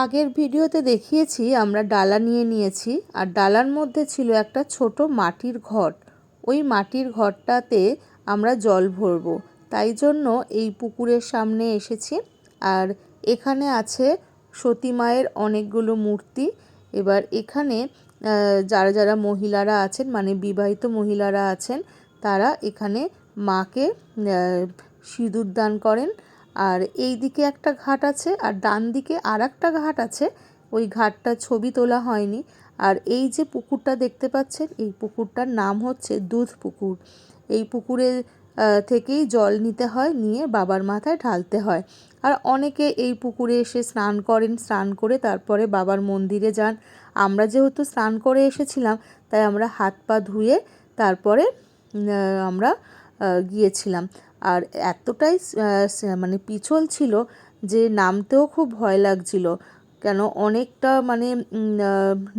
আগের ভিডিওতে দেখিয়েছি আমরা ডালা নিয়ে নিয়েছি, আর ডালার মধ্যে ছিল একটা ছোট মাটির ঘট। ওই মাটির ঘরটাতে আমরা জল ভরবো, তাই জন্য এই পুকুরের সামনে এসেছি। আর এখানে আছে সতী মায়ের অনেকগুলো মূর্তি। এবার এখানে যারা যারা মহিলারা আছেন, মানে বিবাহিত মহিলারা আছেন, তারা এখানে মাকে সিঁদুর দান করেন। আর এই দিকে একটা ঘাট আছে, আর ডান দিকে আর একটা ঘাট আছে। ওই ঘাটটা ছবি তোলা হয়নি। আর এই যে পুকুরটা দেখতে পাচ্ছেন, এই পুকুরটার নাম হচ্ছে দুধ পুকুর। এই পুকুরে থেকেই জল নিতে হয়, নিয়ে বাবার মাথায় ঢালতে হয়। আর অনেকে এই পুকুরে এসে স্নান করেন, স্নান করে তারপরে বাবার মন্দিরে যান। আমরা যেহেতু স্নান করে এসেছিলাম, তাই আমরা হাত পা ধুয়ে তারপরে আমরা গিয়েছিলাম। আর এতটাই মানে পিছল ছিল যে নামতেও খুব ভয় লাগছিল, কেন অনেকটা মানে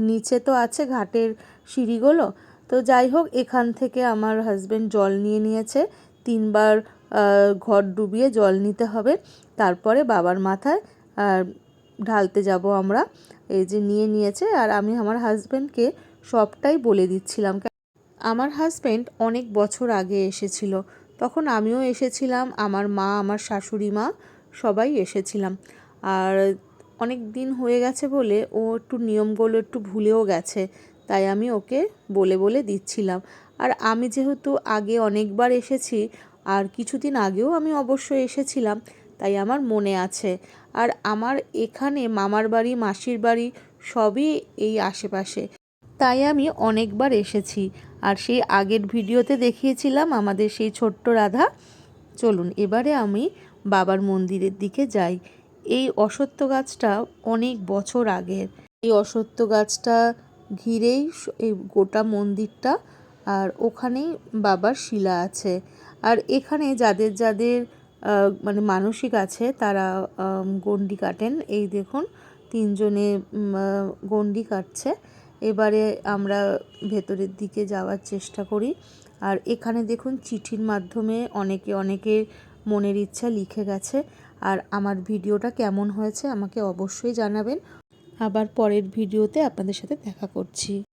নিচে তো আছে ঘাটের সিঁড়িগুলো। তো যাই হোক, এখান থেকে আমার হাজব্যান্ড জল নিয়ে নিয়েছে। 3বার ঘট ডুবিয়ে জল নিতে হবে, তারপরে বাবার মাথায় ঢালতে যাব আমরা। এই যে নিয়ে নিয়েছে, আর আমি আমার হাজব্যান্ডকে সবটাই বলে দিচ্ছিলাম। আমার হাজব্যান্ড অনেক বছর আগে এসেছিল, তখন আমিও এসেছিলাম, আমার মা, আমার শাশুড়ি মা সবাই এসেছিলাম। আর অনেক দিন হয়ে গেছে বলে ও একটু নিয়মগুলো একটু ভুলেও গেছে, তাই আমি ওকে বলে বলে দিচ্ছিলাম। আর আমি যেহেতু আগে অনেকবার এসেছি, আর কিছুদিন আগেও আমি অবশ্যই এসেছিলাম, তাই আমার মনে আছে। আর আমার এখানে মামার বাড়ি, মাসির বাড়ি সবই এই আশেপাশে, তাই আমি অনেকবার এসেছি। আর সেই আগের ভিডিওতে দেখিয়েছিলাম আমাদের সেই ছোট্ট রাধা। চলুন এবারে আমি বাবার মন্দিরের দিকে যাই। এই অশ্বত্থ গাছটা অনেক বছর আগের। এই অশ্বত্থ গাছটা ঘিরেই এই গোটা মন্দিরটা, আর ওখানেই বাবার শিলা আছে। আর এখানে যাদের যাদের মানে মানসিক আছে, তারা গণ্ডি কাটেন। এই দেখুন 3জনে গণ্ডি কাটছে। এবারে আমরা ভেতরের দিকে যাওয়ার চেষ্টা করি। আর এখানে দেখুন চিঠির মাধ্যমে অনেকে মনের ইচ্ছা লিখে গেছে। আর আমার ভিডিওটা কেমন হয়েছে আমাকে অবশ্যই জানাবেন। আবার পরের ভিডিওতে আপনাদের সাথে দেখা করছি।